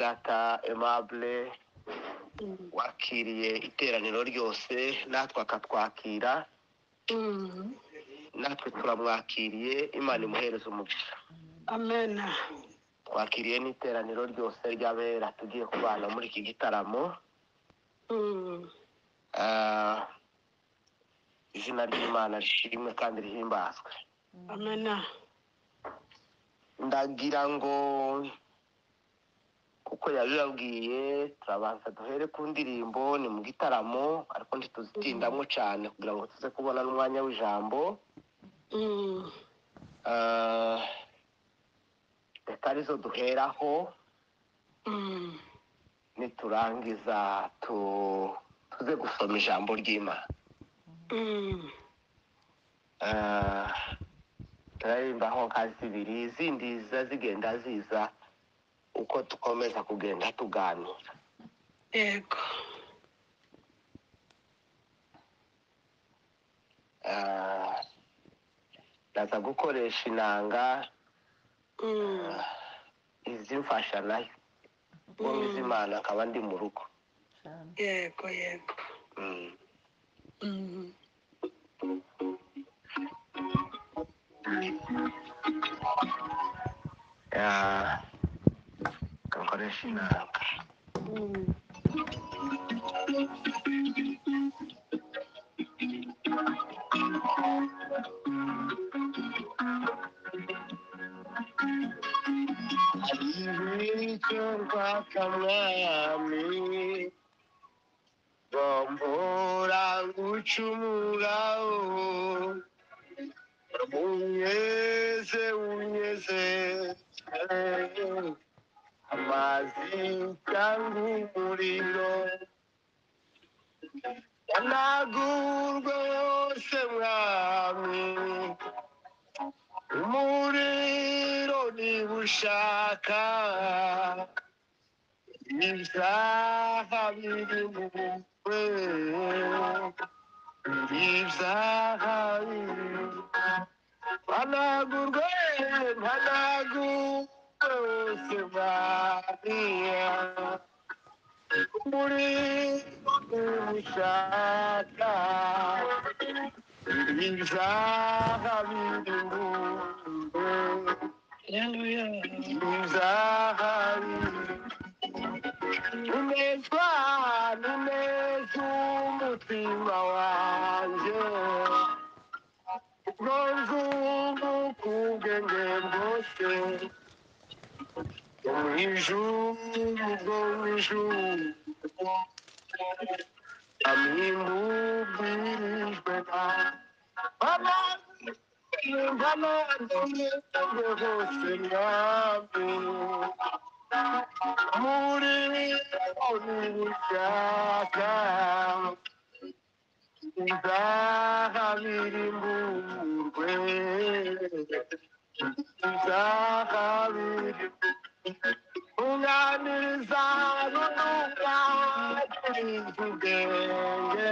data Aimable wakiriye iteraniro ryose natwe akatwakira natwe turamwakiriye. Imana imuhereze umugisha. Amen. Twakiriye n'iteraniro ryose ry'abera tugiye kubana muri iki gitaramo. Izina ry'Imana rishimwe kandi rihimbazwe. Amen. Ndagira ngo kuko yabibabwiye turabanza duhere ku ndirimbo, ni mu gitaramo ariko ntituzitindamo cyane kugira ngo tuze kubona n'umwanya w'ijambo. Reka arizo duheraho, niturangiza tuze gusoma ijambo ry'Imana. Turarimbaho nka zibiri, izindi ziza zigenda ziza uko dukomeza kugenda tuganira. Yego. Ndaza gukoresha inanga izimfasha nayo ubwo iz'Imana akaba ndi mu rugo. Yego, yego. Nkoresha inanga. Icyo rwakamwami bombora gucumuraho unyeze amazi cyangwa umuriro yanagurwe wose mwami. Umuriro niba ushaka ibyaha biri mu bukwe, ibyaha biri hanagurwe wose Mariya. Umuriro niba ushaka ibyaha biri mu bukwe, ibyaha biri unezwa umutima wanjye ubwo nzunguka ubwenge bwose mu ijuru amimubwirijwe n'abandi bose mwami. Muri ushaka ibyaha birimburwe, ibyaha biri unganiriza n'ubwagiriza ubwenge,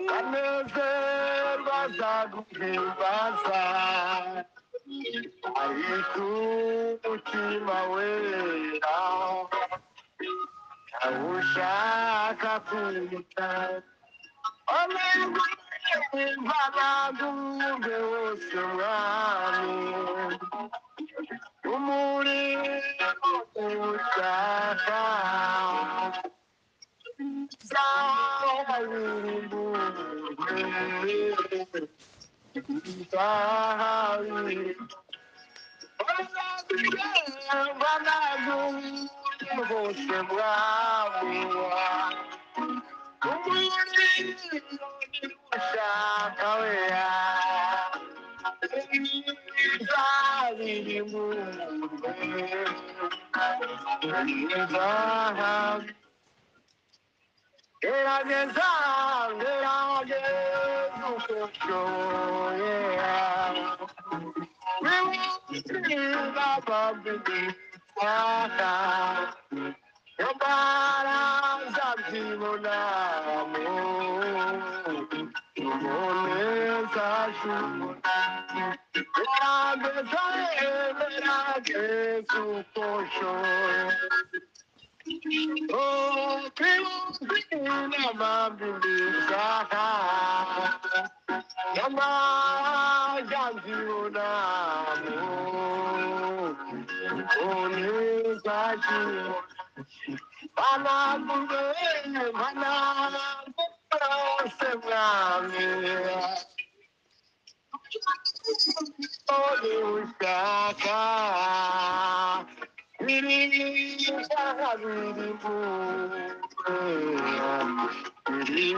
banezerwa azaguhimbaza ariko umutima wera ushaka kwita imvanagurwe wose mwami. Umuriro ushaka ibyaha birimburwe, ibyaha biri bose mwami. Umuriro ushaka wera ibyaha birimburwe, ibyaha gerageza uko ushoboye wiwusiga babigitwara imbaraga zibonamo umuntu zashobora gerageza uko nshoboye n'amambi nzaha n'amajyambiro namo unizakiro banagurwe banagurose mwami ushaka ibyaha ibyaha biri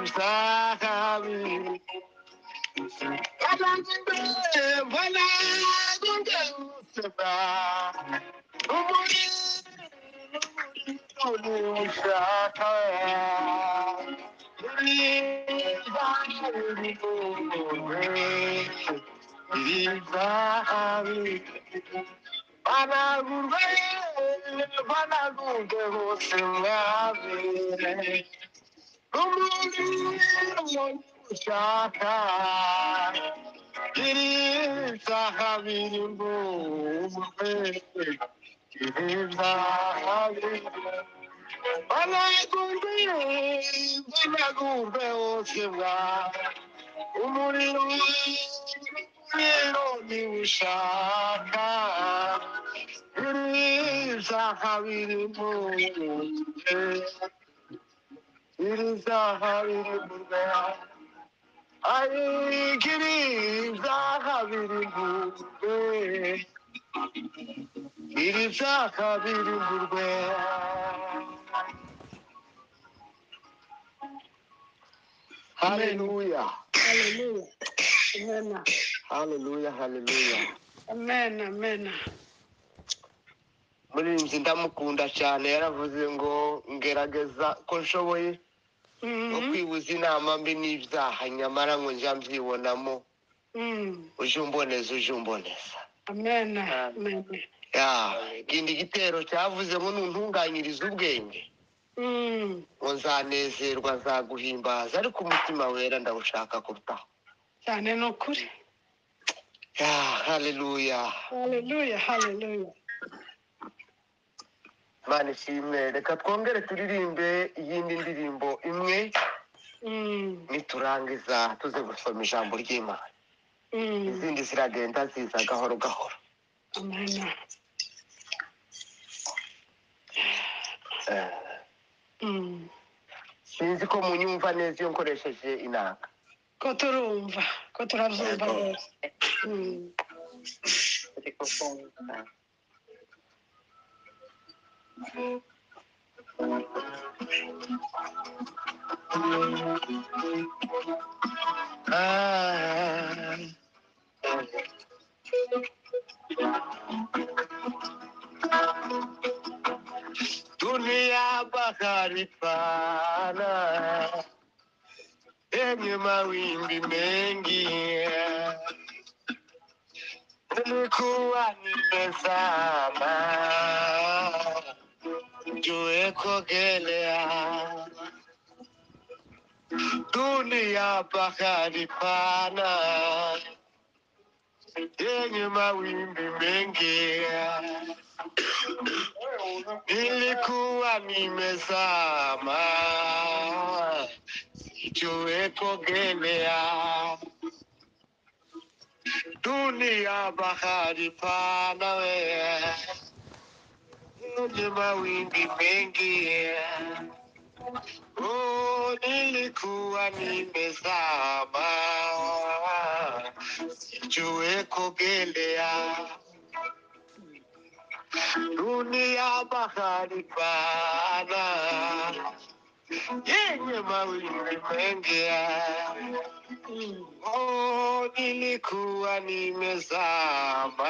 ushaka banagurwe banagurwe hose mwabere umuntu ushaka ibyaha biri mbumve ibyaha biri banagurwe banagurwe hose mwabere umuriro ntiwushaka ibyaha biri mbumve ibyaha biri mbumve ibyaha biri mbumve ibyaha biri mbumve haleluya Amen. haleluya haleluya Amen. Amen. murinzi ndamukunda cyane yaravuze ngo ngerageza ko nshoboye no kwibuza inama mbi n'ibyaha nyamara ngo njya mbyibonamo uje umboneza Amen. Amen. ikindi gitero cyavuze ngo nuntunganyirize ubwenge ngo nzanezerwa nzaguhimbaza ariko umutima wera ndawushaka kurutaho cyane ni ukuri. haleluya Haleluya. Haleluya. Imana ishimwe. Reka twongere turirimbe iyindi ndirimbo imwe niturangiza tuze gusoma ijambo ry'Imana. Izindi ziragenda ziza gahoro gahoro. Amen. Sinzi ko munyumva neza iyo nkoresheje inanga. Ko turumva, ko turabyumva neza. Dunia bahari pana yenye mawimbi mengi, nilikuwa nimezama jue kuogelea. Dunia bahari pana yenye mawimbi mengi, nilikuwa nimezama sijue kuogelea. Dunia bahari pana yenye mawimbi mengi, nilikuwa nimezama sijue kuogelea. Dunia bahari pana yenye mawimbi mengi, nilikuwa nimezama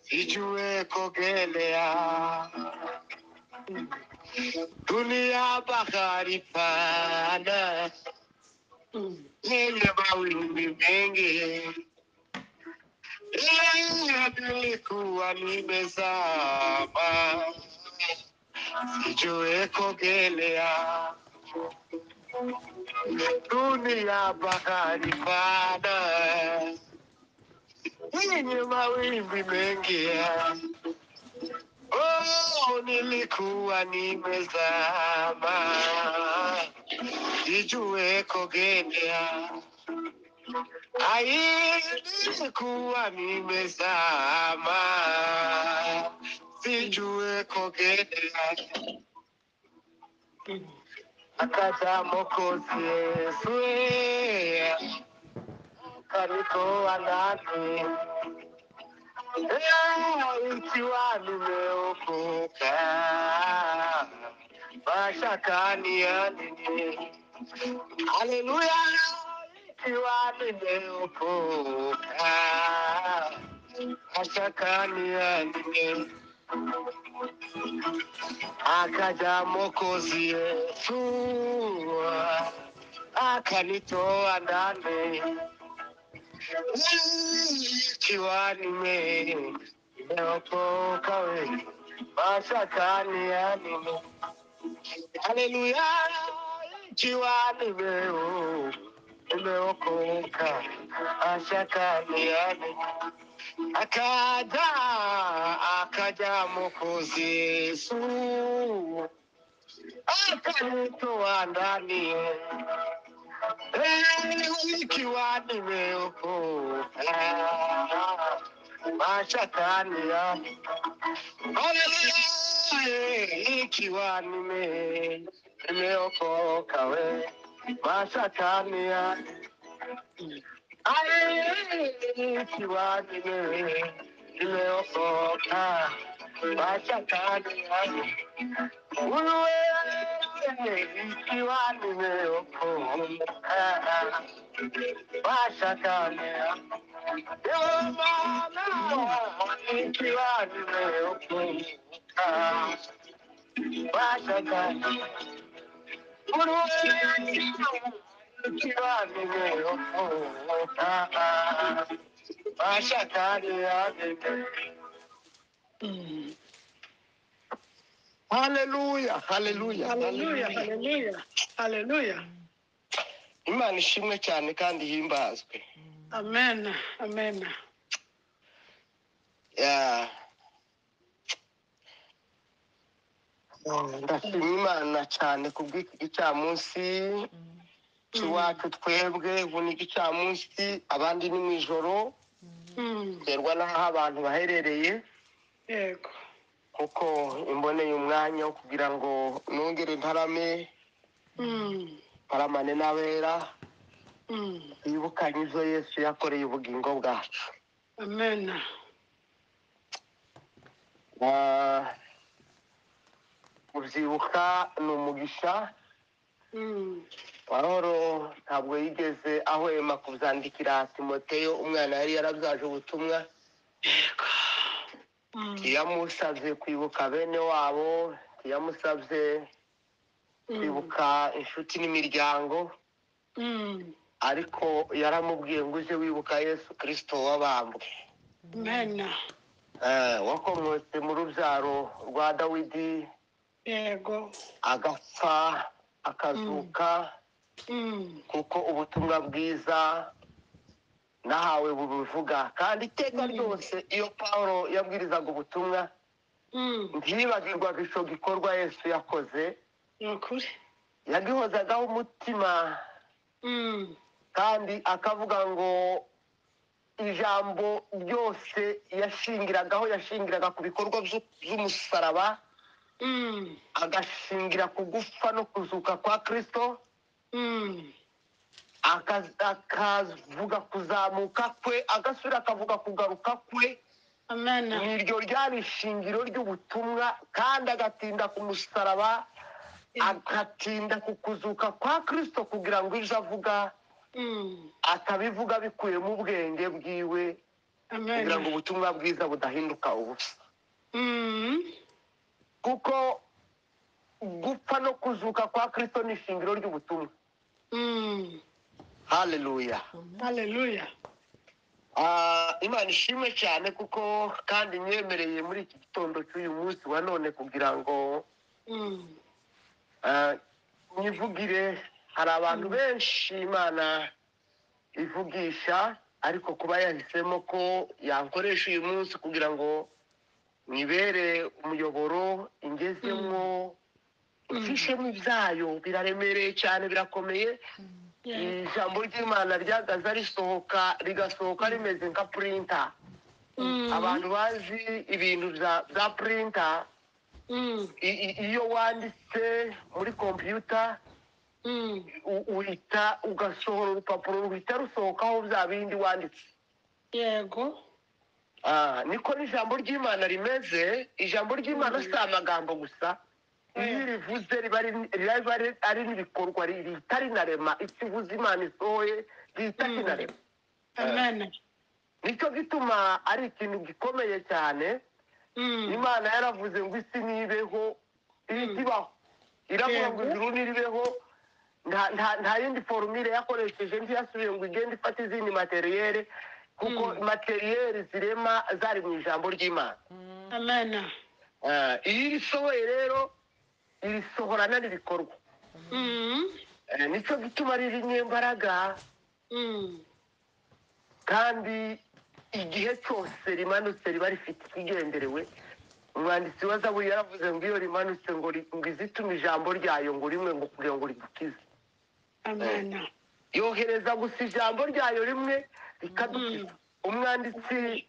sijue kuogelea. Dunia bahari pana yenye mawimbi mengi, nilikuwa nimezama sijue kuogelea. Dunia bahari pana Nyuma wimbi mengi, oh, nilikuwa nimezama, sijue kuogelea. Ai, nilikuwa nimezama, sijue kuogelea. Akaja Mwokozi Yesu, kanitoa ndani, ikiwa nimeokoka, mashakani ya nini? Haleluya, ikiwa nimeokoka, mashakani ya nini? Akaja Mwokozi Yesu, akanitoa ndani, ikiwa nimeokoka, mashakani ya nini? Haleluya, ikiwa nimeokoka, mashakani ya nini? Akaja Mwokozi Yesu, akanitoa ndani, ikiwa nimeokoka, mashakani ya nini? Haleluya, ikiwa nimeokoka, mashakani ya nini? Ikiwa nimeokoka, mashakani ya nini? Ikiwa nimeokoka, mashakani ya nini? Ikiwa nimeokoka, mashakani ikiwa nimeokoka, mashakani ya nini? Haleluya, haleluya, Haleluya, haleluya, haleluya. Imana ishimwe cyane kandi himbazwe. Amen, amen. Ya. Ndashima Imana cyane kubw'iki gicamunsi cy'iwacu twebwe. Ubu ni igicamunsi, abandi ni mu ijoro, biterwa n'aho abantu baherereye. Yego. Kuko imboneye umwanya wo kugira ngo nongere ntarame, taramane n'abera, twibukanye izo Yesu yakoreye ubugingo bwacu. Amen. Kubyibuka ni umugisha. Pawulo ntabwo yigeze ahwema kubyandikira Timoteyo, umwana yari yarabyaje ubutumwa. Yamusabye kwibuka bene wabo, yamusabye kwibuka inshuti n'imiryango, ariko yaramubwiye ngo uje wibuka Yesu Kristo wabambwe. Amen. Wakomotse mu rubyaro rwa Dawidi, Yego. agapfa akazuka, kuko ubutumwa bwiza nahawe bubivuga. Kandi iteka ryose iyo Pawulo yabwirizaga ubutumwa, ntiyibagirwaga icyo gikorwa Yesu yakoze. Ni ukuri. Yagihozagaho umutima, kandi akavuga ngo ijambo ryose yashingiraga ku bikorwa by'umusaraba, agashingira ku gupfa no kuzuka kwa Kristo, akavuga kuzamuka kwe, agasubira akavuga kugaruka kwe. Amen. Niryo ryari ishingiro ry'ubutumwa, kandi agatinda ku musaraba, agatinda ku kuzuka kwa Kristo, kugira ngo ibyo avuga akabivuga bikuye mu bwenge bwiwe, kugira ngo ubutumwa bwiza budahinduka ubusa. Kuko gupfa no kuzuka kwa Kristo ni ishingiro ry'ubutumwa. Haleluya, haleluya. Imana ishimwe cyane, kuko kandi nyemereye muri iki gitondo cy'uyu munsi wa none kugira ngo nyivugire. Hari abantu benshi Imana ivugisha, ariko kuba yahisemo ko yankoresha uyu munsi kugira ngo mwibere umuyoboro ingezemwo ucishemo ibyayo biraremereye cyane birakomeye. ijambo ry'Imana ryagaza rigasohoka rimeze nka purinta. abantu bazi ibintu bya purinta, iyo wanditse muri kompiyuta uhita ugasohora urupapuro ruhita rusohokaho bya bindi wanditse. yego niko n'ijambo ry'Imana rimeze. ijambo ry'Imana si amagambo gusa, iyo rivuze riba ari n'ibikorwa, rihita rinarema. ikivuze Imana isohoye rihita kinarema. amen nicyo gituma ari ikintu gikomeye cyane. Imana yaravuze ngo isi nibeho ihita ibaho, iravuga ngo ijuru niribeho. nta yindi forumire yakoresheje, ntiyasubiye ngo igende ifata izindi materiyere, kuko materiyeri zirema zari mu ijambo ry'Imana. amen iyo irisohoye rero irisohorana n'ibikorwa. nicyo gituma riri nyembaraga, kandi igihe cyose rimanutse riba rifite ikigenderewe. umwanditsi wa Zaburi yaravuze ngo iyo rimanutse ngo izitume ijambo ryayo ngo rimwe ngo kugira ngo ridukize. amen yohereza gusa ijambo ryayo rimwe rikadukiza. umwanditsi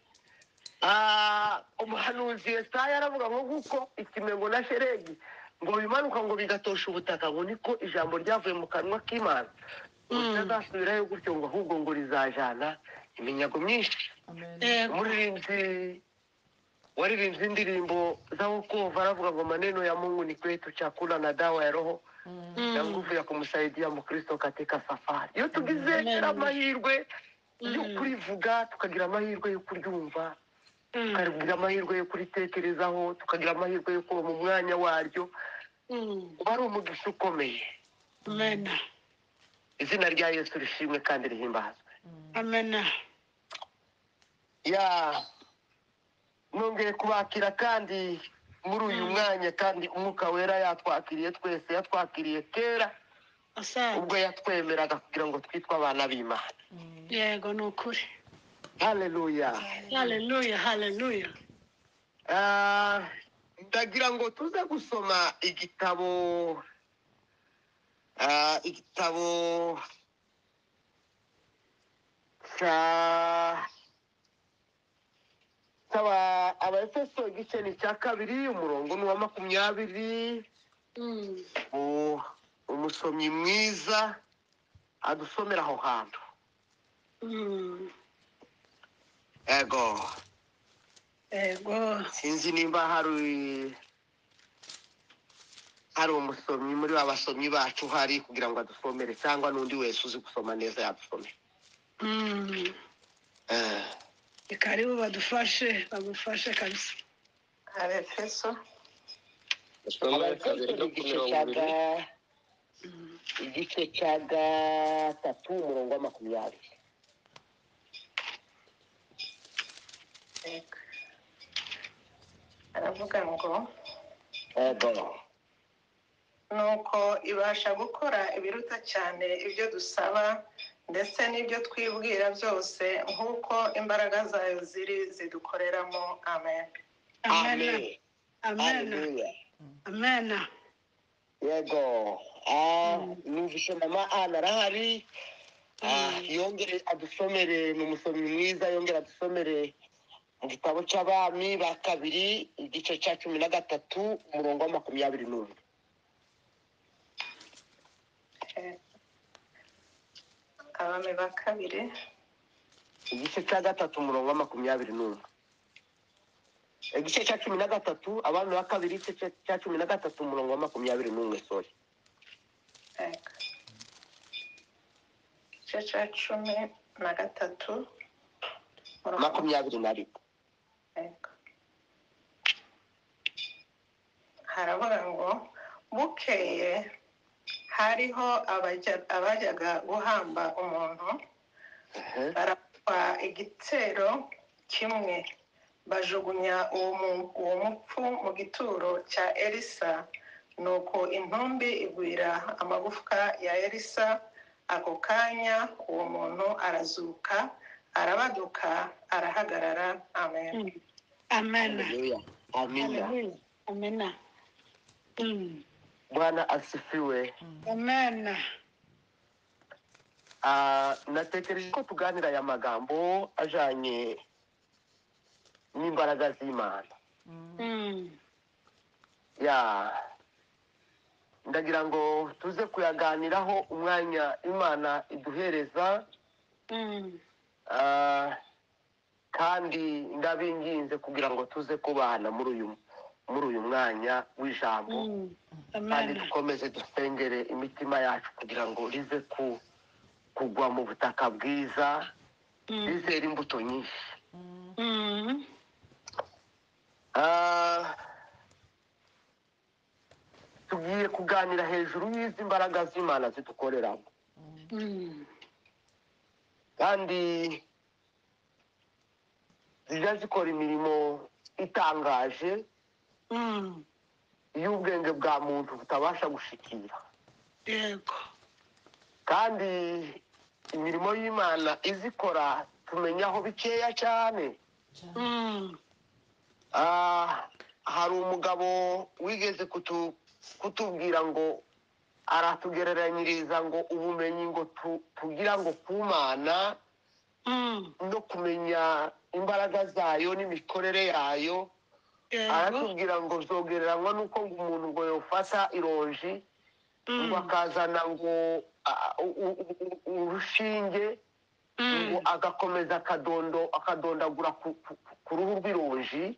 umuhanuzi Yesaya aravuga ngo kuko ikimengo na sheregi ngo bimanuka ngo bigatosha ubutaka, ngo niko ijambo ryavuye mu kanwa k'Imana utazasubirayo gutyo, ngo ahubwo ngo rizajana iminyago myinshi. umuririmbyi waririmbye indirimbo za wokovu aravuga ngo maneno ya Mungu ni kwetu chakula na dawa ya roho na nguvu ya kumsaidia Mkristo katika safari. iyo tugize amahirwe yo kurivuga, tukagira amahirwe yo kuryumva, tukagira amahirwe yo kuritekerezaho, tukagira amahirwe yo kuba mu mwanya waryo, uba ari umugisha ukomeye. amen izina rya Yesu rishimwe kandi rihimbazwe. amen nongeye kubakira kandi muri uyu mwanya, kandi umwuka wera yatwakiriye twese, yatwakiriye kera ubwo yatwemeraga kugira ngo twitwe abana b'Imana. yego ni ukuri. haleluya haleluya haleluya ndagira ngo tuze gusoma igitabo Abaefeso igice ni cya 2 umurongo ni wa 20. umusomyi mwiza adusomera aho hantu. yego sinzi nimba hari umusomyi muri abasomyi bacu hari kugira ngo adusomere, cyangwa n'undi wese uzi gusoma neza yadusomera. karibu bagufashe kabisa. Abaefeso igice cya 3 umurongo wa 20. aravuga ngo nuko ibasha gukora ibiruta cyane ibyo dusaba ndetse n'ibyo twibwira byose, nk'uko imbaraga zayo zidukoreramo. amen amen amen amen yego. numvise mama Ana arahari, yongere adusomere. ni umusomyi mwiza, yongere adusomere mu gitabo cy'Abami ba 2 igice cya 13 umurongo wa 21. Abami ba 2 igice cya 3 umurongo wa 21. igice cya 13 Abami ba 2 igice cya 13 umurongo wa 21. sorry. igice cya 13 21. haravuga ngo bukeye hariho abajyaga guhamba umuntu, barakwa igitero kimwe, bajugunya uwo mupfu mu gituro cya Elisa, nuko intumbi igwira amagufwa ya Elisa. ako kanya uwo muntu arazuka, arabaduka arahagarara. Amen. Amen. Haleluya. Amina. Hallelujah. Amen. Bwana asifiwe. Amen. Natekereje ko tuganira aya magambo ajanye n'imbaraga z'Imana. Ndagira ngo tuze kuyaganiraho umwanya Imana iduhereza. Kandi ndabinginze kugira ngo tuze kubana muri uyu mwanya w'ijambo. Kandi dukomeze dusengere imitima yacu kugira ngo rize kugwa mu butaka bwiza, rizera imbuto nyinshi. Tugiye kuganira hejuru y'izi mbaraga z'Imana zidukoreramo. Kandi zijya zikora imirimo itangaje y'ubwenge bwa muntu butabasha gushikira. Yego. Kandi imirimo y'Imana izikora tumenyaho bikeya cyane. Hari umugabo wigeze kutubwira ngo aratugereranyiriza ngo ubumenyi ngo tugira ngo kumana no kumenya imbaraga zayo n'imikorere yayo. Aratubwira ngo zogereranywa n'uko umuntu ngo yofata ironji ngo akazana ngo urushinge ngo agakomeza akadondagura ku ruhu rw'ironji,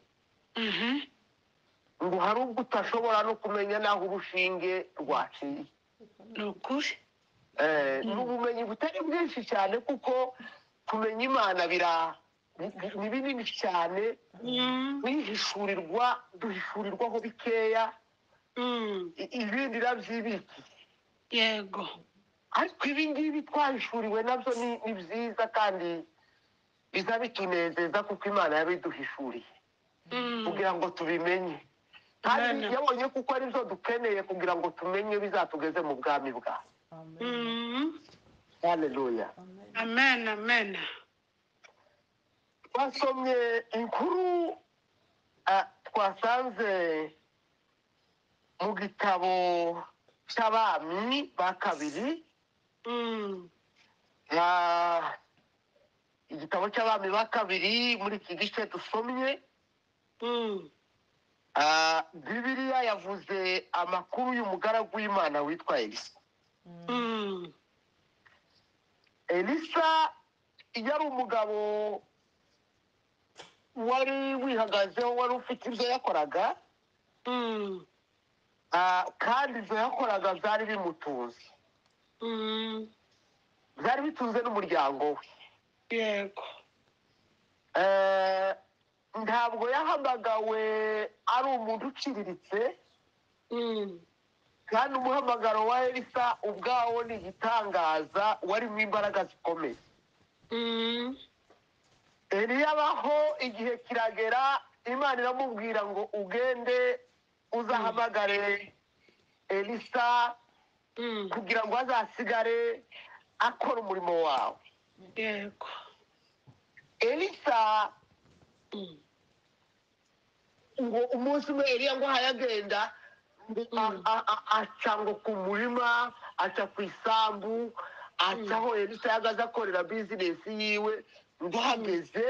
ngo hari ubwo utashobora no kumenya n'aho urushinge rwaciye. Ni ukuri. Ni ubumenyi butari bwinshi cyane kuko kumenya Imana ni binini cyane. Duhishurirwaho bikeya, ibindi nabyibikiye. Yego. Ariko ibi ngibi twahishuriwe nabyo ni byiza kandi biza bitunezeza kuko Imana yabiduhishuriye kugira ngo tubimenye. Kandi yabonye kuko ari byo dukeneye kugira ngo tumenye bizatugeze mu bwami bwawe. Haleluya. Amen. Amen. Twasomye inkuru twasanze mu gitabo cy'Abami ba kabiri. Igitabo cy'Abami ba kabiri muri iki gice dusomye. Bibiliya yavuze amakuru y'umugaragu w'Imana witwa Elisa. Elisa yari umugabo wari wihagazeho, wari ufite ibyo yakoraga, kandi ibyo yakoraga byari bimutunze, byari bitunze n'umuryango we. Yego. Ntabwo yahamagawe ari umuntu uciriritse, kandi umuhamagaro wa Elisa ubwawo ni igitangaza, warimo imbaraga zikomeye. Eliya abaho igihe kiragera, Imana iramubwira ngo ugende uzahamagare Elisa kugira ngo azasigare akora umurimo wawe. Yego. Elisa ngo umunsi umwe Eliya ngo hayagenda aca ngo ku murima, aca ku isambu, aca aho Elisa yagaze akorera bizinesi yiwe. Ngo ahageze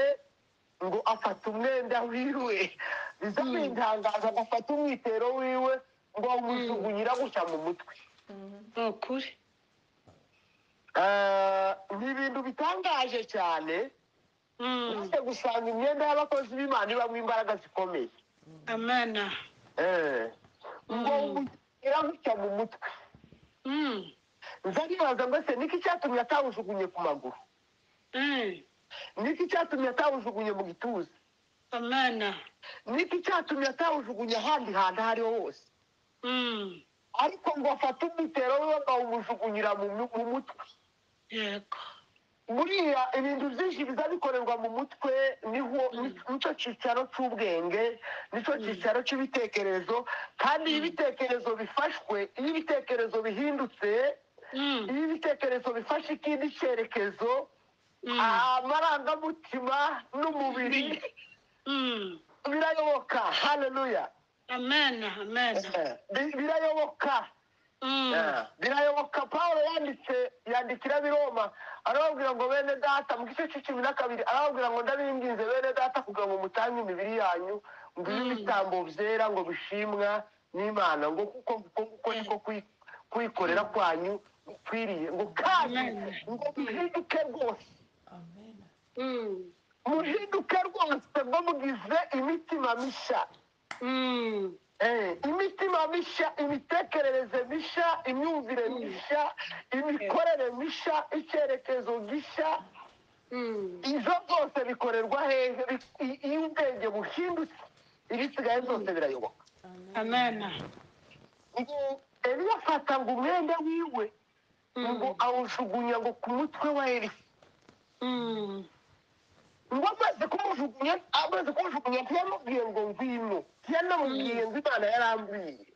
ngo afata umwenda wiwe, biza bintangaza, agafata umwitero wiwe ngo awumujugunyira gutya mu mutwe. Ni ukuri. Ni ibintu bitangaje cyane. Uje gusanga imyenda y'abakozi b'Imana ibamo imbaraga zikomeye. Amen. Ngo awumujugunyira gutya mu mutwe. Nza nibaza ngo ese niki cyatumye atawujugunye ku maguru? Niki cyatumye atawujugunye mu gituza? Amen. Niki cyatumye atawujugunye ahandi hantu aho ariho hose? Ariko ngo afate umwitero we akawumujugunyira mu mutwe. Yego. Buriya ibintu byinshi biza bikorerwa mu mutwe, nicyo cyicaro cy'ubwenge, nicyo cyicaro cy'ibitekerezo. Kandi iyo ibitekerezo bifashwe, iyo ibitekerezo bihindutse, iyo ibitekerezo bifashe ikindi cyerekezo, amarangamutima n'umubiri birayoboka. Haleluya. Amen. Amen. Birayoboka. Birayoboka. Pawulo yandikira ab'Iroma arababwira ngo bene data mu gice c'12 arababwira ngo ndabinginze bene data kugira ngo mutange imibiri yanyu ngo ibitambo byera ngo bishimwa n'Imana ngo kuko niko kuyikorera kwanyu gukwiriye ngo kandi ngo muhinduke rwose. Muhinduke rwose ngo mugize imitima mishya. Imitima mishya, imitekerereze mishya, imyumvire mishya, imikorere mishya, icyerekezo gishya. Izo zose bikorerwa hehe? Iyo ubwenge buhindutse ibisigaye byose birayoboka. Amen. Ngo Eliya afata ngo umwenda wiwe ngo awujugunya ngo ku mutwe wa Elisa. Ngo amaze kumujugunya ntiyamubwiye ngo ngwino, yanamubwiye ngo Imana yarambwiye.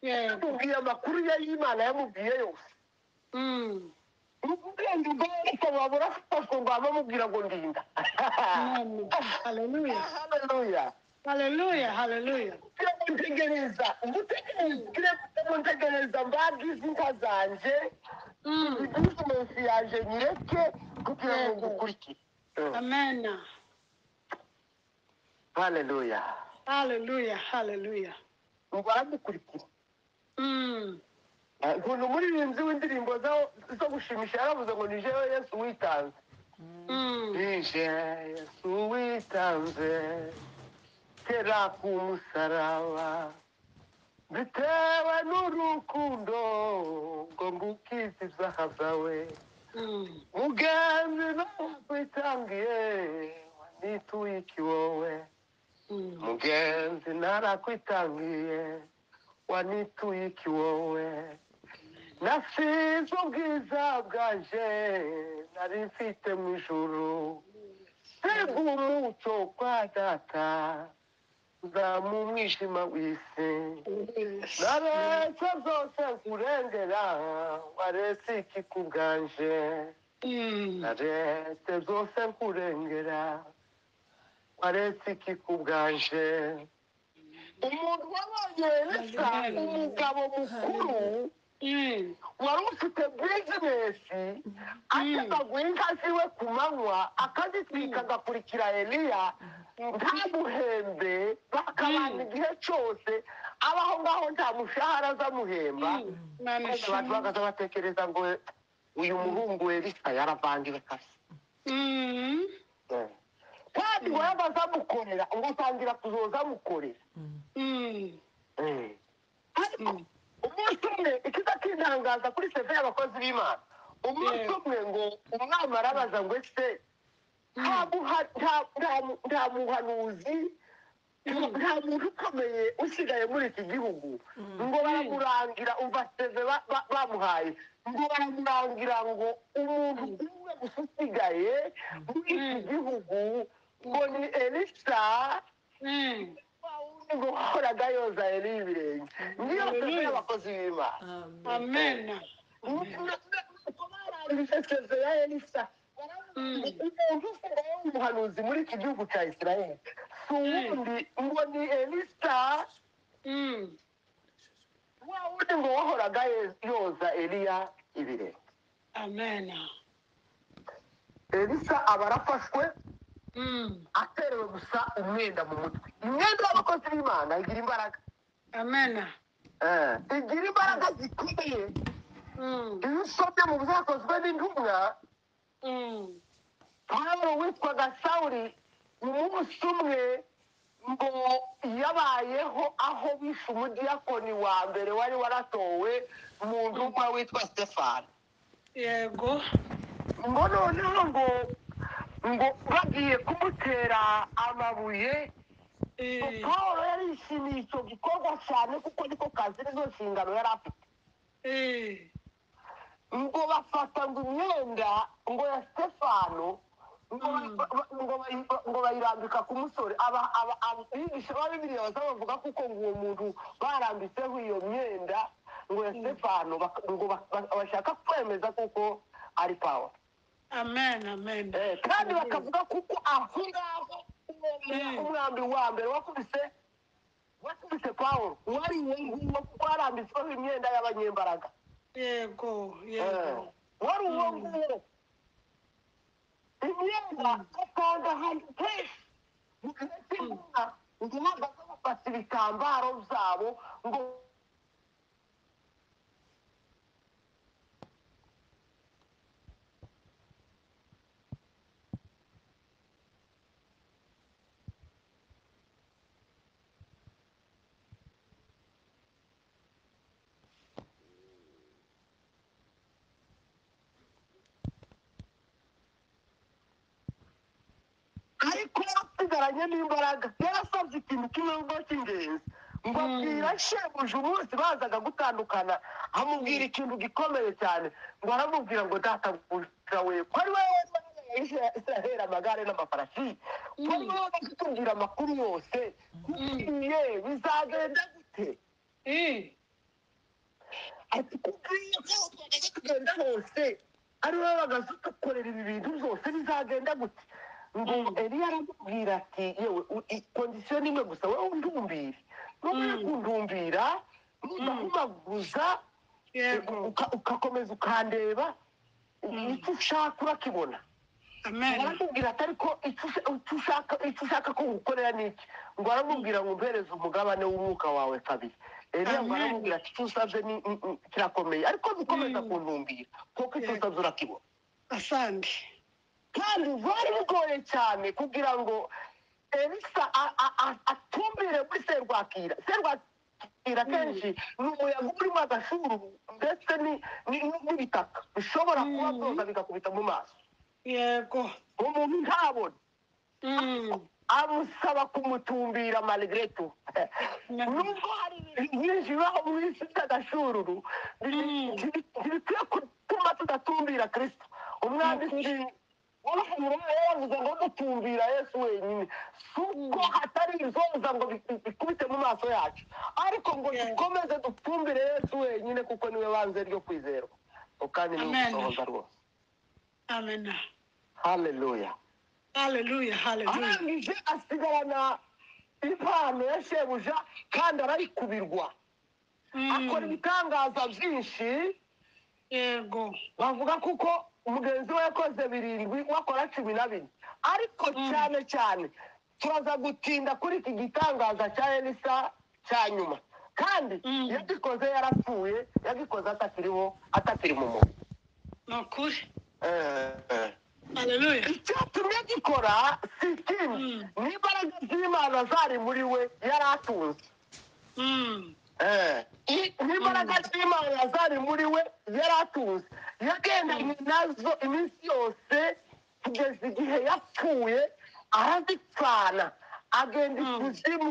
Yamubwiye amakuru y'Imana yamubwiye yose. Ubwenge bw'Elisa buba burafashwe ngo bamubwira ngo ndinda. Haleluya. Haleluya. Haleluya. Haleluya. Ntegereza mbagize inka zanje, bizinesi yaje nyireke kugira ngo ngukurikire. Amen. Haleluya. Haleluya. Haleluya. Ngo aramukurikira. Ukuntu umuririmbyi w'indirimbo zo gushimisha yaravuze ngo nije Yesu witanze. Nije Yesu witanze kera ku musaraba, bitewe n'urukundo ngo ngukize ibyaha byawe. Mugenzi narakwitangiye wanituye iki wowe. Mugenzi narakwitangiye wanituye iki wowe. Nasize ubwiza bwanje nari mfite mu ijuru, siga umucyo kwa data uza mu mwijima w'isi. Naretse zose nkurengera waretse iki ku bwanje. Naretse zose nkurengera waretse iki ku bwanje. Umuntu wabonye Elisa umugabo mukuru wari ufite bizinesi atemaguye inka ziwe ku manywa akazitwika agakurikira Eliya ntamuhembe, bakabana igihe cyose abaho ngaho nta mushahara azamuhemba. Abantu bagaza batekereza ngo uyu muhungu Elisa yaravangiwe kasi. Kandi ngo yagaze amukorera ngo atangira kuzoza amukorera. Umunsi umwe ikiza kintangaza kuri seve y'abakozi b'Imana, umunsi umwe ngo umwami arabaza ngo ese nta muhanuzi, nta muntu ukomeye usigaye muri iki gihugu, ngo baramurangira, umva seve bamuhaye, ngo baramurangira ngo umuntu umwe gusa usigaye muri iki gihugu ngo ni Elisa ngo wahoraga yoza Eliya ibirenge. Niyo seve y'abakozi b'Imana. Amen. Uko barangije seve ya Elisa, umuntu usigaye w'umuhanuzi muri iki gihugu cya Isirayeli si uwundi ngo ni Elisa, wa wundi ngo wahoraga yoza Eliya ibirenge. Amen. Elisa aba arafashwe aterewe gusa umwenda mu mutwe. Imyenda y'abakozi b'Imana igira imbaraga. Amen. Igira imbaraga zikomeye. Iyo usomye mu byakozwe n'intumwa, Pawulo witwaga Sawuli umunsi umwe ngo yabayeho aho bishe umudiyakoni wa mbere wari waratowe mu ntumwa witwa Stefano. Yego. Ngo noneho ngo bagiye kumutera amabuye. Pawulo yarishimiye icyo gikorwa cyane kuko niko kazi nizo nshingano yari afite. Ngo bafata ngo imyenda ngo ya Stefano ngo bayirambika ku musore. Abigisha ba Bibiliya bavuga kuko ngo uwo muntu barambitseho iyo myenda ngo ya Stefano ngo bashaka kwemeza kuko ari Pawulo. amen amen kandi bakavuga kuko aho ngaho umwambi wa mbere wakubise Pawulo wari uwo nguwo kuko harambitsweho imyenda y'abanyembaraga. yego wari uwo nguwo imyenda gatanga ahantu kenshi ndetse ngo bahagaze bafata ibitambaro byabo ngo ariko yasigaranye n'imbaraga. yarasabye ikintu kimwe ngo cy'ingenzi ngo abwira shebuja umunsi bazaga gutandukana amubwira ikintu gikomeye cyane ngo aramubwira ngo databuja we ko ari wowe Israheli amagare n'amafarashi ko ari wowe bakutubwira amakuru yose kubwiye bizagenda gute ati kubwiye ko twageze kugenda hose ari wowe bagazudukorera ibi bintu byose bizagenda gute ngo Eliya aramubwira ati yewe kondisiyo ni imwe gusa wowe undumbire nubwo kundumbira nudahumaguza ugakomeza ukandeba icyo ushaka urakibona. aramubwira ati ariko icyo ushaka ko ngukorera ni iki ngo aramubwira ngo umpereze umugabane w'umwuka wawe kabiri. Eliya ngo aramubwira ati icyo usabye kirakomeye ariko dukomeza kundumbira kuko icyo usabye urakibona. asante kandi byari bigoye cyane kugira ngo Elisa atumbire muri serwakira kenshi ni umuyaga urimo agashuru ndetse n'ibitaka bishobora kuba byoza bigakubita mu maso. yego umuntu ntabone amusaba kumutumbira malgreto nubwo hari ibintu byinshi bibaho mu isi by'agashururu ntibikwiye gutuma tudatumbira Kristo. umwami yavuze ngo dutumbira Yesu wenyine si uko hatari izoza ngo bikubite mu maso yacu ariko ngo dukomeze dutumbire Yesu wenyine kuko niwe banze ryo kwizerwa kandi niwe usohoza rwose. amen haleluya arangije asigarana impano ya shebuja kandi arayikubirwa akora ibitangaza byinshi. yego bavuga kuko umugenzi we yakoze 7 wakora 12 ariko cyane turaza gutinda kuri iki gitangaza cya Elisa cya nyuma kandi yagikoze yarapfuye yagikoze atakiri mu muntu. nokuri haleluya icyatumye gikora si ikindi n'imbaraga z'Imana zari muri we yari atunze. n'imbaraga z'Imana zari muri we yari atunze yagendanye nazo iminsi yose kugeza igihe yapfuye arazipfana agenda ikuzimu.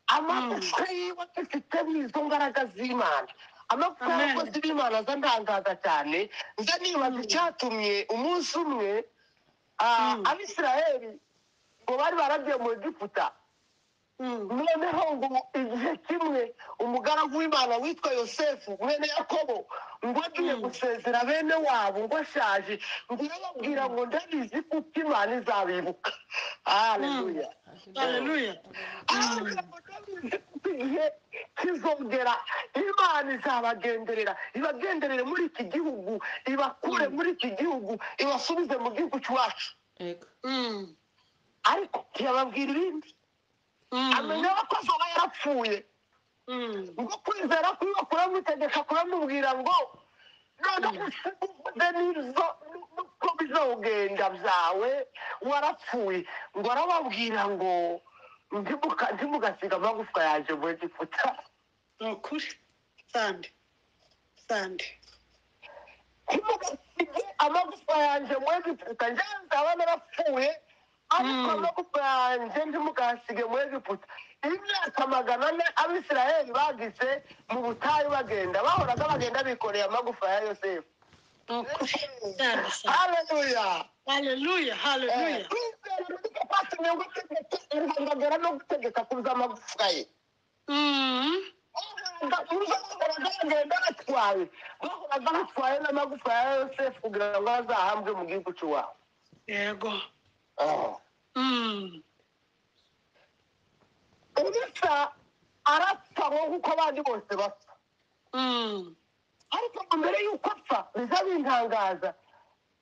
amagufwa yiwe afite izo mbaraga z'Imana. amagufwa y'abakozi b'Imana azandangaza cyane nza nibaza icyatumye umunsi umwe abisiraheli ngo bari baragiye mu Egiputa noneho ngo igihe kimwe umugaragu w'Imana witwa Yosefu mwene Yakobo ngo agiye gusezera bene wabo ngo ashaje ngo yababwira ngo ndabizi kuko Imana izabibuka. haleluya igihe kizongera Imana izabagenderera ibagenderere muri iki gihugu ibakure muri iki gihugu ibasubize mu gihugu cyacu. ariko ntiyababwira ibindi amenya ko azaba yarapfuye ngo kwizera kwiwe kuramutegeka kuramubwira ngo noneho uvuze nuko bizogenda byawe warapfuye ngo arababwira ngo ntimugasiga amagufwa yaje mu Egiputa. nokuri sande ntimugasige amagufwa yanjye mu Egiputa njyewe nzaba narapfuye ariko amagufwa yanjye ntimugasige mu Egiputa. imyaka 400 abisiraheli bagize mu butayu bagenda bahoraga bagenda bikoreye amagufwa ya Yosefu. haleluya kwatumye ngo uruhangagara no gutegeka kuza amagufwa ye bagenda batwaye bahoraga batwaye n'amagufa ya yosefu kugira ngo azahambwe mu gihugu cy'iwabo. yego Elisa arapfa nk'uko abandi bose bapfa, ariko mbere y'uko apfa biza bintangaza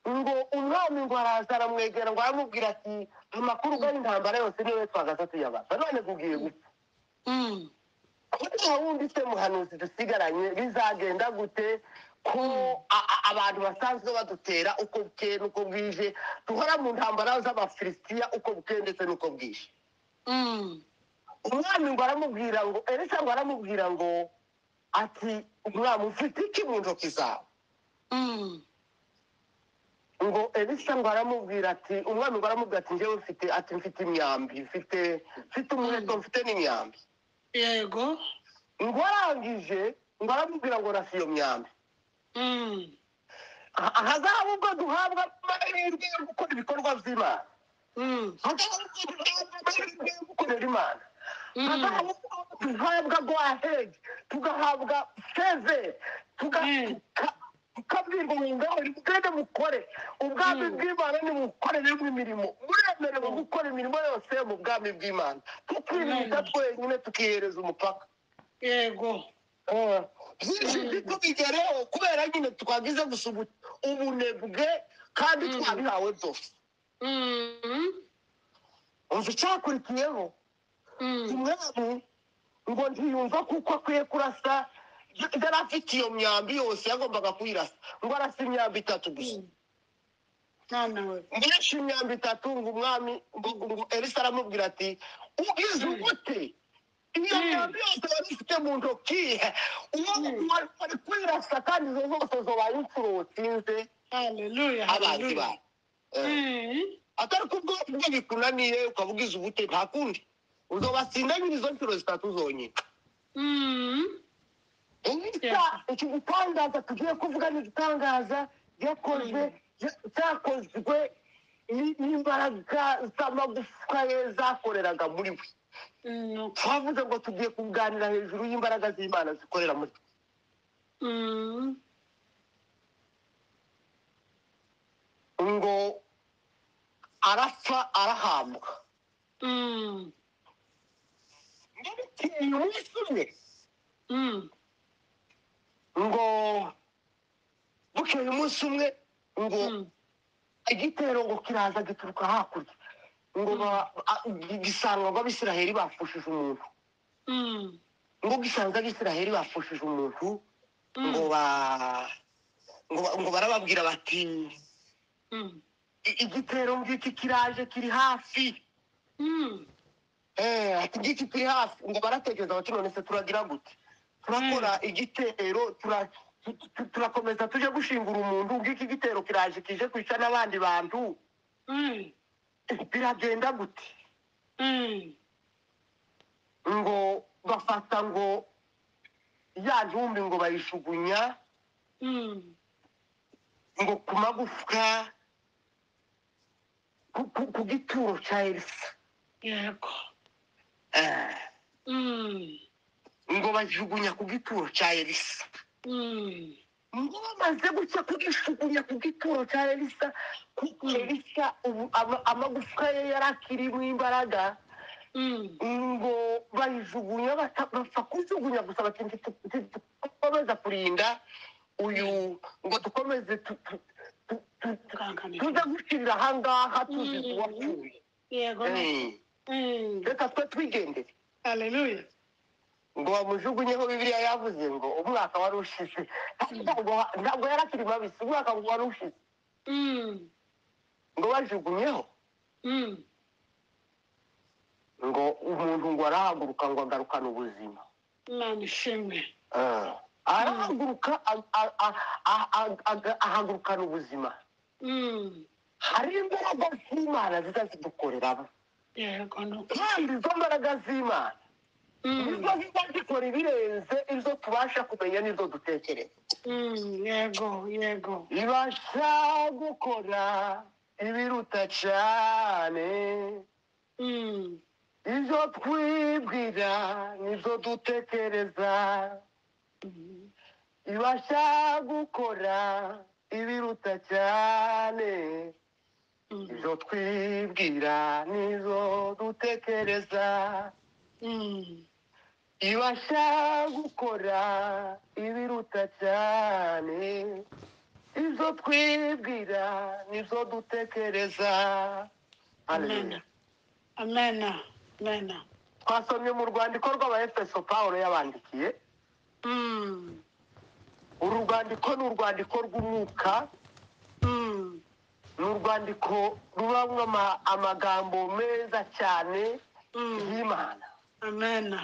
ngo umwami ngo araza aramwegera ngo aramubwira ati amakuru y'intambara yose niwe twagaza tuyabaza, none kugiye gupfa. nta wundi se muhanuzi dusigaranye, bizagenda gute ko abantu basanzwe badutera uko bukeye n'uko bwije, duhora mu ntambara z'abafilisitiya uko bukeye ndetse n'uko bwije. umwami ngo aramubwira ngo Elisa ngo aramubwira ngo ati umwami ufite iki mu ntoki zawe? ngo Elisa ngo aramubwira ati umwami ngo aramubwira ati njyewe mfite imyambi, mfite umuheto, mfite n'imyambi. yego ngo arangije ngo aramubwira ngo rasi iyo myambi. hazahabwa ubwo duhabwa amahirwe yo gukora ibikorwa by'Imana, hazahabwa ubwo duhabwa amahirwe yo gukorera Imana, hazahabwa ubwo duhabwa go ahead, tugahabwa seve, tukabwirwa ngo ngaho mugende mukore ubwami bw'Imana, nimukoreremo imirimo, muremerewe gukora imirimo yose mu bwami bw'Imana, tukirinda twenyine tukihereza umupaka. yego byinshi ntitubigereho kubera nyine twagize gusa ubunebwe kandi twabihawe byose. umva icyakurikiyeho, umwami ngo ntiyumva kuko akwiye kurasa, yari afite iyo myambi yose yagombaga kuyirasa, ngo arasa imyambi 3 gusa. ngirisha imyambi 3 ngo umwami ngo Elisa aramubwira ati ugize ubute iyo myambi yose wari ufite mu ntoki, uwo wari kuyirasa kandi izo zose zobaye inshuro watsinze abanzi bawe. atari kubwo bikunaniye ukabugize ubute, nta kundi uzobatsinda nyine izo nshuro 3 zonyine. iki gitangaza tugiye kuvuga ni igitangaza cyakozwe n'imbaraga z'amagufwa ye zakoreraga muri we. twavuze ngo tugiye kuganira hejuru y'imbaraga z'Imana zikorera muri twe. ngo arapfa arahambwa. ngo bukeye umunsi umwe, ngo bukeye umunsi umwe ngo igitero ngo kiraza gituruka hakurya, ngo gisanga ngo Abisiraheli bafushije umuntu. ngo gisanga Abisiraheli bafushije umuntu, ngo barababwira bati igitero ngiki kiraje kiri hafi. ati ngiki kiri hafi. ngo baratekereza bati none se turagira gute? turakora igitero, turakomeza tujye gushingura umuntu, ngiki igitero kiraje kije kwica n'abandi bantu, biragenda gute? ngo bafata ngo ya ntumbi ngo bayishugunya ngo ku magufwa ku gituro cya Elisa. yego ngo bajugunya ku gituro cya Elisa. ngo bamaze gutya kugishugunya ku gituro cya Elisa, kuko Elisa amagufwa ye yari akirimo imbaraga. ngo bayijugunya, bapfa kujugunya gusa, bati dukomeza kurinda uyu, ngo dukomeze tuze gushyirira ahangaha tuzi uwapfuye. yego reka twe twigendere. haleluya. ngo bamujugunyeho, Bibiliya yavuze ngo umwaka wari ushize, ntabwo yari akiri mabisi, umwaka wari ushize. ngo bajugunyeho, ngo umuntu ngo arahaguruka ngo agarukane ubuzima. Imana ishimwe. arahaguruka ahagurukana ubuzima. hari imbaraga z'Imana ziza zidukoreramo, kandi izo mbaraga z'Imana nizo ziba zikora ibirenze ibyo tubasha kumenya n'ibyo dutekereza. yego ibasha gukora ibiruta cyane ibyo twibwira n'ibyo dutekereza. ibasha gukora ibiruta cyane izo twibwira n'izo dutekereza. Ibasha gukora ibiruta cyane izo twibwira n'izo dutekereza. Haleluya. Amena. Amena. Twasomye mu rwandiko rw'Abaefeso Pawulo yabandikiye. Uru rwandiko ni urwandiko rw'umwuka. Ni urwandiko rubamo amagambo meza cyane y'Imana. Amena.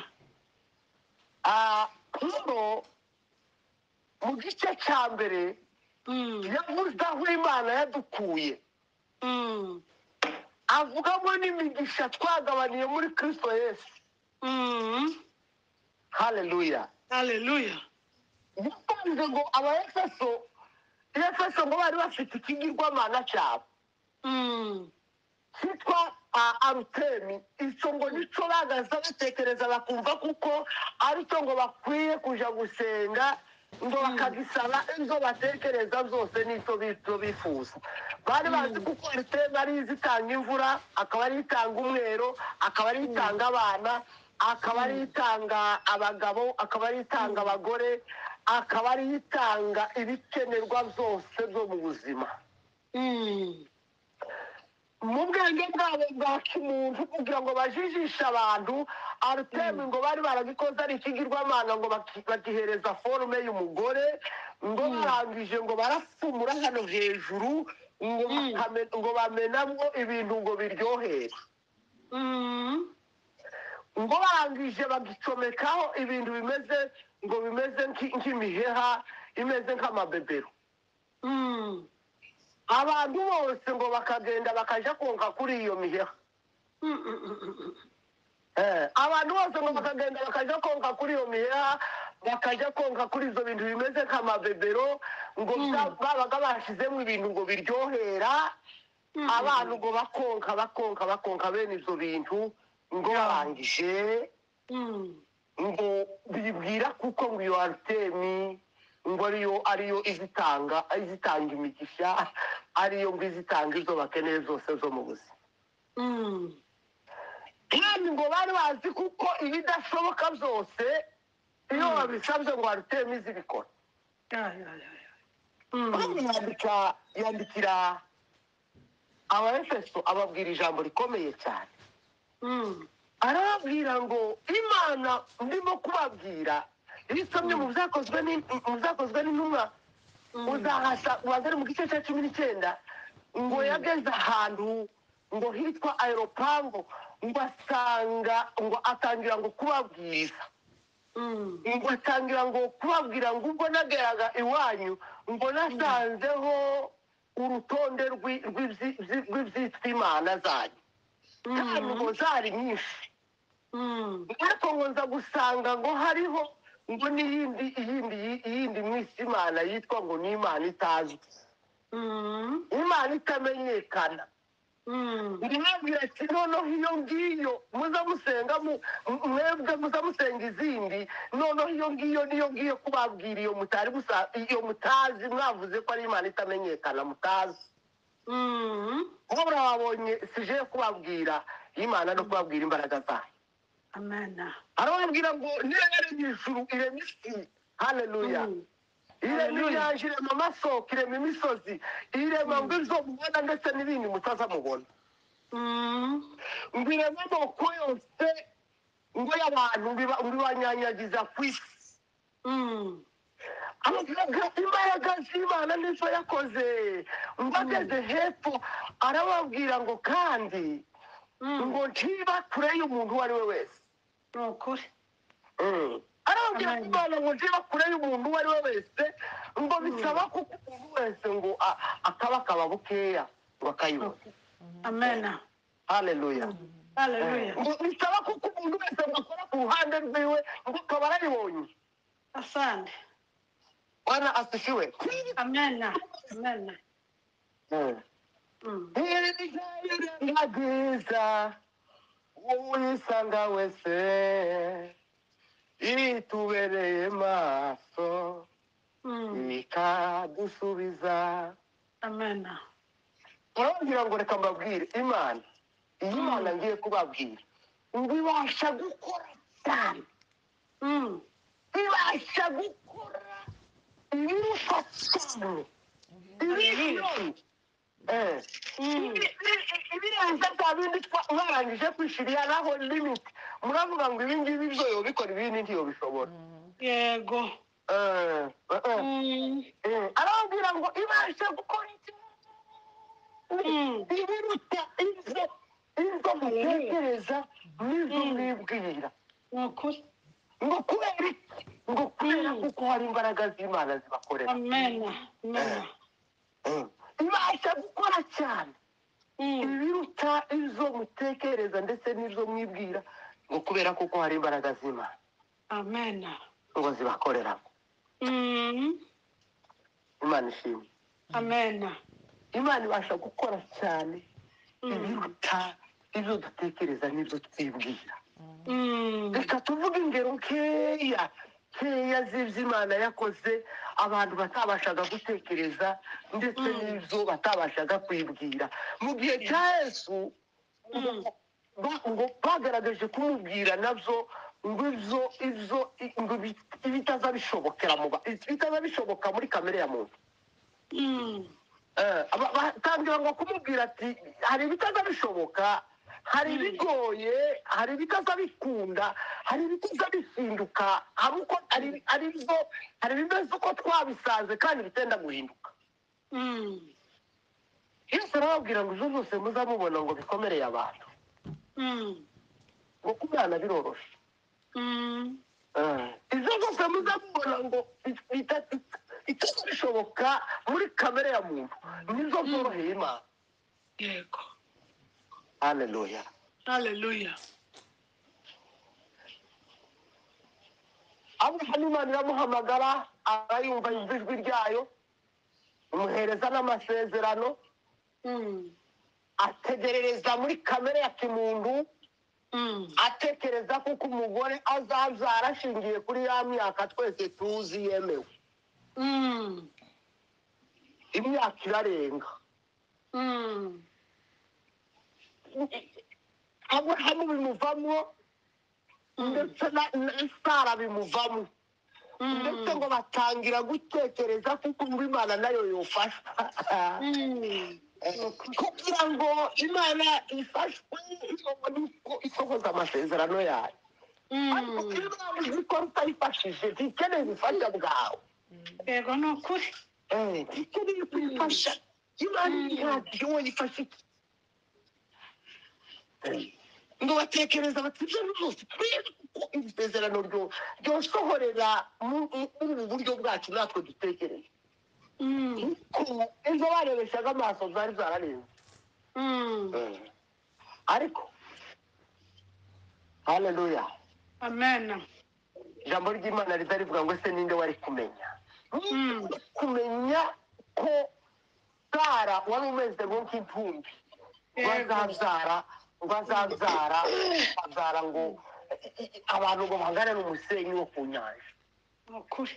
Pawulo mu gice cya mbere yavuze aho Imana yadukuye, avugamo n'imigisha twagabaniye muri Kristo Yesu. Haleluya. Haleluya. yavuze ngo Abaefeso ngo bari bafite ikigirwamana cyabo cyitwa Arutemi. icyo ngo nicyo bagaza batekereza bakumva kuko aricyo ngo bakwiye kuja gusenga, ngo bakagisaba ibyo batekereza byose n'icyo bifuza. Bari bazi kuko Arutemi ari izitanga imvura, akaba ari itanga umwero, akaba ari itanga abana, akaba ari itanga abagabo, akaba ari itanga abagore, akaba ari itanga ibikenerwa byose byo mu buzima. Mu bwenge bwabo bwa kimuntu kugira ngo bajijishe abantu, Arutemi ngo bari baragikoze ari ikigirwamana, ngo bagihereza forume y'umugore, ngo barangije ngo barafumura hano hejuru, ngo bamenamo ibintu ngo biryohere. Ngo barangije bagicomekaho ibintu bimeze nk'imiheha, imeze nk'amabebero. Abantu bose ngo bakagenda bakaja konka kuri iyo miheha. Abantu bose ngo bakagenda bakaja konka kuri iyo miheha, bakaja konka kuri izo bintu bimeze nk'amabebero, ngo babaga bashyizemo ibintu ngo biryohera abantu, ngo bakonka bene izo bintu. Ngo barangije ngo bibwira kuko ngo iyo Arutemi ngo ariyo izitanga imigisha, ariyo ngo izitanga izo bakeneye zose zo mu buzima. Kandi ngo bari bazi kuko ibidashoboka byose iyo babisabye ngo Arutemi zibikora. Yandikira Abaefeso ababwira ijambo rikomeye cyane. Arababwira ngo Imana ndimo kubabwira, iyo usomye mu byakozwe n'intumwa uzahasanga mu gice cya 19 ngo yageze ahantu ngo hitwa Aeropango, ngo asanga ngo atangira ngo kubabwiriza, ngo atangira ngo kubabwira ngo ubwo nageraga iwanyu ngo nasanzeho urutonde rw'ibyitwa imana zanyu, kandi ngo zari nyinshi. Ariko ngo nza gusanga ngo hariho ngo n'iyindi mwisi imana yitwa ngo ni imana itazwi, imana itamenyekana. Ndibabwira ati noneho iyo ngiyo muzamusenga, mwebwe muzamusenga izindi, noneho iyo ngiyo niyo ngiye kubabwira, iyo mutazi, mwavuze ko ari imana itamenyekana mutazi. Nk'ubura wabonye sije kubabwira imana no kubabwira imbaraga zayo. Amena. Arababwira ngo niyo yaremye ijuru irema isi. Haleluya. Irema inyanja, irema amasoko, irema imisozi, irema ngo izo mubona ndetse n'ibindi mutaza mubona. Ngo irema amoko yose ngo y'abantu bibanyanyagiza ku isi. Abavuga imbaraga z'Imana nizo yakoze. Ngo ageze hepfo arababwira ngo kandi ngo ntiba kure y'umuntu uwo ari we wese. Ni ukuri. Arababwira ko Imana ngo ntiba kure y'umuntu uwo ari we wese, ngo bisaba kuko umuntu wese ngo akaba bukeya ngo akayibona. Amena. Haleluya. Haleluya. Ngo bisaba kuko umuntu wese ngo akora ku ruhande rwiwe ngo akaba arayibonye. Asante. Bwana asifiwe. Amena. Amena. Ngagiza uwisanga wese itubereye maso ikadusubiza. Amen. Murababwira ngo reka mbabwire Imana, iyi Mana ngiye kubabwira ngo ibasha gukora cyane, ibasha gukora ibiruta cyane, ibirenze bya bindi barangije kwishiriraho limiti. Muravuga ngo ibi ngibi byo yobikora, ibindi ntiyobishobora. Yego. Arababwira ngo ibasha gukora ibiruta ibyo mutekereza n'ibyo mwibwira. Ngo kubera iki? Ngo kubera kuko hari imbaraga z'Imana zibakorera. Amen. Ibasha gukora cyane ibiruta ibyo mutekereza ndetse n'ibyo mwibwira, ngo kubera kuko hari imbaraga z'Imana. Amen. Ngo zibakoreramo. Imana ishimwe. Amen. Imana ibasha gukora cyane ibiruta ibyo dutekereza n'ibyo twibwira. Reka tuvuge ingero nkeya z'ibyo Imana yakoze abantu batabashaga gutekereza ndetse n'ibyo batabashaga kwibwira. Mu gihe cya Yesu ngo bagaragaje kumubwira nabyo ngo ibitaza bishoboka muri kamere ya muntu. Batangira ngo kumubwira ati hari ibitaza bishoboka, hari ibigoye, hari ibitaza bikunda, hari ibitaza bihinduka, hari ibimeze uko twabisanze kandi bitenda guhinduka. Yesu arababwira ngo izo zose muzamubona ngo bikomereye abantu, ngo kubana biroroshe. Izo zose muzamubona ngo bitaza bishoboka muri kamere ya muntu nizo zoroheye Imana. Yego. Haleluya. Haleluya. Aburahamu Imana iramuhamagara, arayumva ijwi ryayo, imuhereza n'amasezerano, ategerereza muri kamere ya kimuntu, atekereza kuko umugore azabyara ashingiye kuri ya myaka twese tuzi yemewe. Imyaka irarenga. Aburahamu bimuvamo ndetse na Sara bimuvamo, ndetse ngo batangira gutekereza kuko ngo Imana nayo yofashwa kugira ngo Imana ifashwe isohoza amasezerano yayo. Ariko Imana izi ko utayifashije ntikeneye ubufasha bwawe. Yego, ni ukuri. Ntikeneye kuyifasha. Imana ntihagire uwo yifasha iki. Ngo batekereza bati ibyo byose kubera ko iri sezerano ryosohorera muri ubu buryo bwacu natwe dutekereza. Izo barebeshaga amaso zari zararenze. Ariko haleluya. Amen. Ijambo ry'Imana riza rivuga ngo ese ninde wari kumenya? Kumenya ko Sara wari umeze nk'intumbi, bazabyara ngo abantu ngo bangane n'umusenyi wo ku nyanja. Ukuri.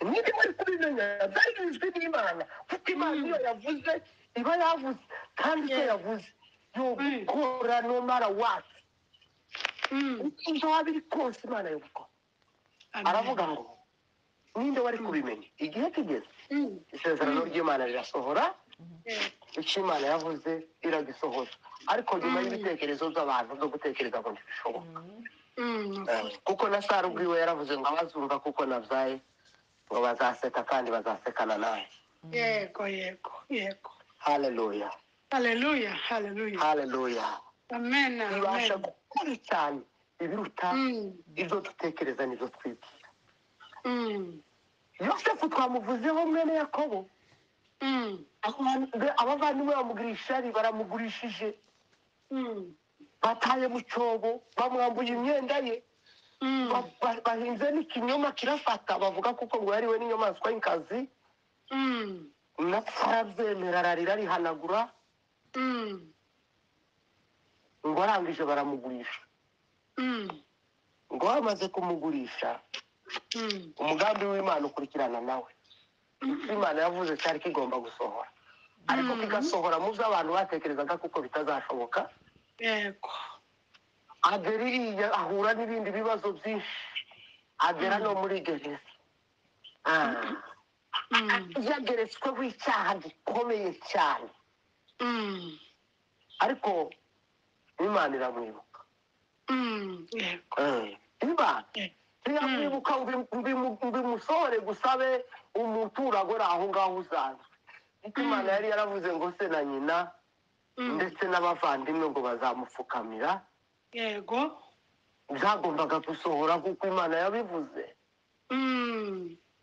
Ninde wari kubimenya? Byari bizwi n'Imana, kuko Imana iyo yavuze iba yavuze, kandi icyo yavuze yobikora no mara what. Ibyo waba iri kose Imana yobikora. Aravuga ngo ninde wari kubimenya? Igihe kigeze isezerano ry'Imana rirasohora, icyo Imana yavuze iragisohoza. Ariko nyuma y'ibitekerezo by'abantu byo gutekereza ngo ntibishoboka. Kuko na Sara ubwiwe yaravuze ngo abazumva kuko nabyaye ngo bazaseka kandi bazasekana nawe. Yego, yego, yego. Haleluya. Haleluya. Haleluya. Haleluya. Amen. Ibasha gukora cyane ibiruta ibyo dutekereza n'ibyo twibwira. Yosefu twamuvuzeho mwene Yakobo. Abavandimwe bamugurisha baramugurishije, bataye mu cyobo, bamwambuye imyenda ye, bahinze n'ikinyoma kirafata, bavuga kuko ngo yariwe n'inyamaswa y'inkazi. Napfa arabyemera, ararira, arihanagura, ngo arangije baramugurisha. ngo bamaze kumugurisha umugambi w'Imana ukurikirana nawe. Icyo Imana yavuze cyari kigomba gusohora, ariko kigasohora mu byo abantu batekerezaga kuko bitazashoboka. yego Agera iriya ahura n'ibindi bibazo byinshi, agera no muri gereza. Yageretsweho icyaha gikomeye cyane, ariko Imana iramwibuka. yego Imana ntiyamwibuka ngo bimusohore gusabe umuturagora aho ngaho usanzwe. Imana yari yaravuze ngo se na nyina ndetse n'abavandimwe ngo bazamupfukamira. yego Byagombaga gusohora kuko Imana yabivuze.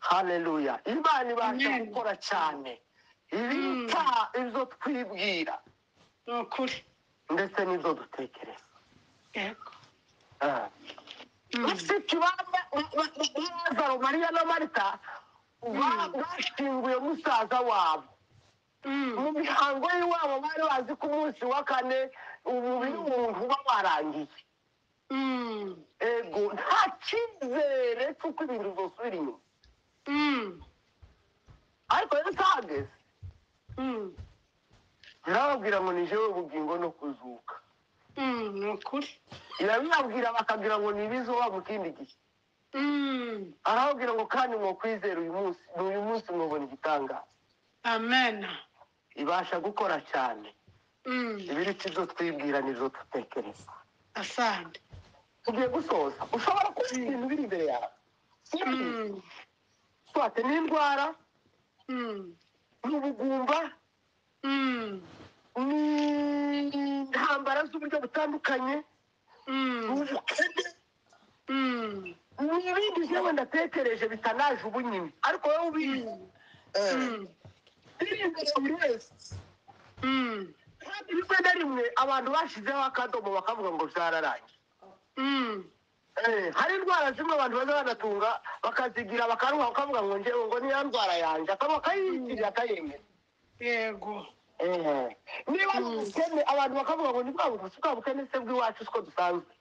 Haleluya. Imana ibasha gukora cyane ibiruta ibyo twibwira ni ukuri ndetse n'ibyo dutekereza. yego bafite Lazaro, Mariya na Marita bashyinguye musaza wabo. Mu mihango y'iwabo bari bazi ko umunsi wa kane umubiri w'umuntu uba warangiye. Ego nta cyizere cy'uko ibintu bizosubira inyuma, ariko rero utahageze irababwira ngo ni jewe ubugingo no kuzuka. ni ukuri irabibabwira bakagira ngo ni ibizoba mu kindi gihe. arababwira ngo kandi ngo kwizera uyu munsi mubona igitangaza. amen ibasha gukora cyane ibiruta ibyo twibwira n'ibyo dutekereza. asante tugiye gusoza. ushobora kuba ibintu biri imbere yawe, swate n'indwara, n'ubugumba, n'intambara z'uburyo butandukanye, n'ubukene, n'ibindi jewe ndatekereje bitanaje ubunyine, ariko wowe ubizi biri imbere buri wese. kandi rimwe na rimwe abantu bashyizeho akadomo bakavuga ngo byararangiye. hari indwara zimwe abantu baza banatunga bakazigira bakaruha bakavuga ngo njyewe ngo niya ndwara yanjye akayitirira akayemera. yego niba ari ubukene abantu bakavuga ngo ni bwa bukene se bw'iwacu siko dusanzwe.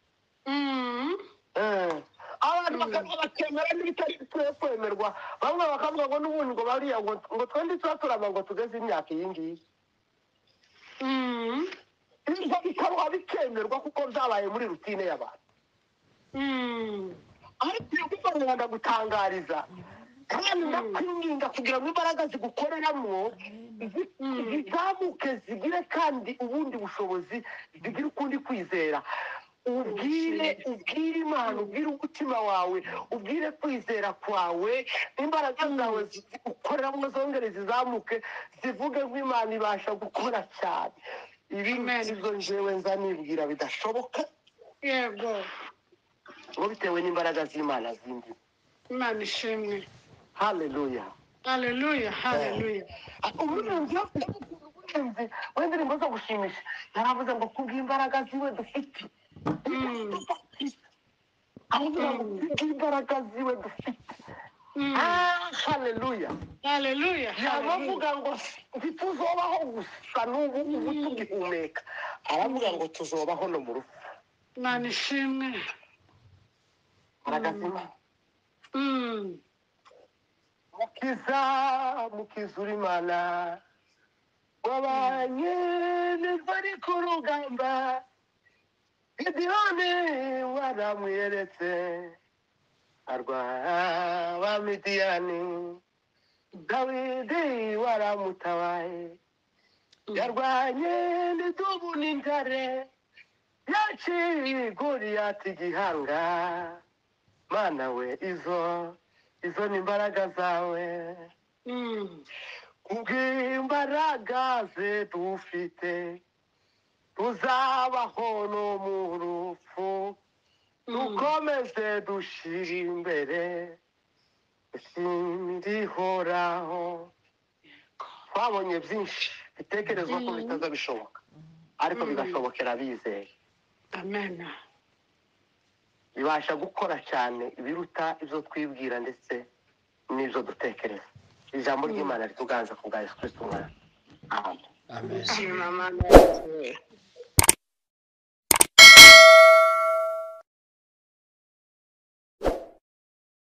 abantu bakemera n'ibitari bikwiye kwemerwa. bamwe bakavuga ngo n'ubundi ngo bariya ngo twende tuba turama ngo tugeze imyaka iyi ngiyi. ibyo bikaruha bikemerwa kuko byabaye muri rutine y'abantu. ariko iyo kuva ndagutangariza kandi ndakwinginga kugira ngo imbaraga zigukoreramo zizamuke zigire kandi ubundi bushobozi zigire ukundi kwizera. ubwire Imana, ubwire umutima wawe, ubwire kwizera kwawe, imbaraga zawe zigukoreramo zongere zizamuke zivuge ngo Imana ibasha gukora cyane. ibi nibyo njyewe nza nibwira bidashoboka, yego ngo bitewe n'imbaraga z'Imana zindi. Imana ishimwe. haleluya haleluya haleluya umurinzi w'indirimbo zo gushimisha yaravuze ngo kubw'imbaraga ziwe dufite. aravuga ngo kubw'imbaraga ziwe dufite. haleluya haleluya yabavuga ngo ntituzobaho gusa n'ubu tugihumeka, aravuga ngo tuzobaho no mu rupfu. Imana ishimwe. aragazima mukiza uri Imana wabanye neza ari ku rugamba. Gideyoni waramwiyeretse arwara Midiyani. Dawidi waramutabaye yarwanye n'idubu n'intare yaciye Goliyati igihanga. Mana we izo ni imbaraga zawe. kubw'imbaraga ze dufite tuzabaho no mu rupfu. dukomeze dushire imbere sindihoraho. twabonye byinshi bitekerezwa ko bitaza bishoboka, ariko bigashobokera bizeye. amen ibasha gukora cyane ibiruta ibyo twibwira ndetse n'ibyo dutekereza. ijambo ry'Imana rituganza ku bwa Yesu Kristo umwana. amen. Amen.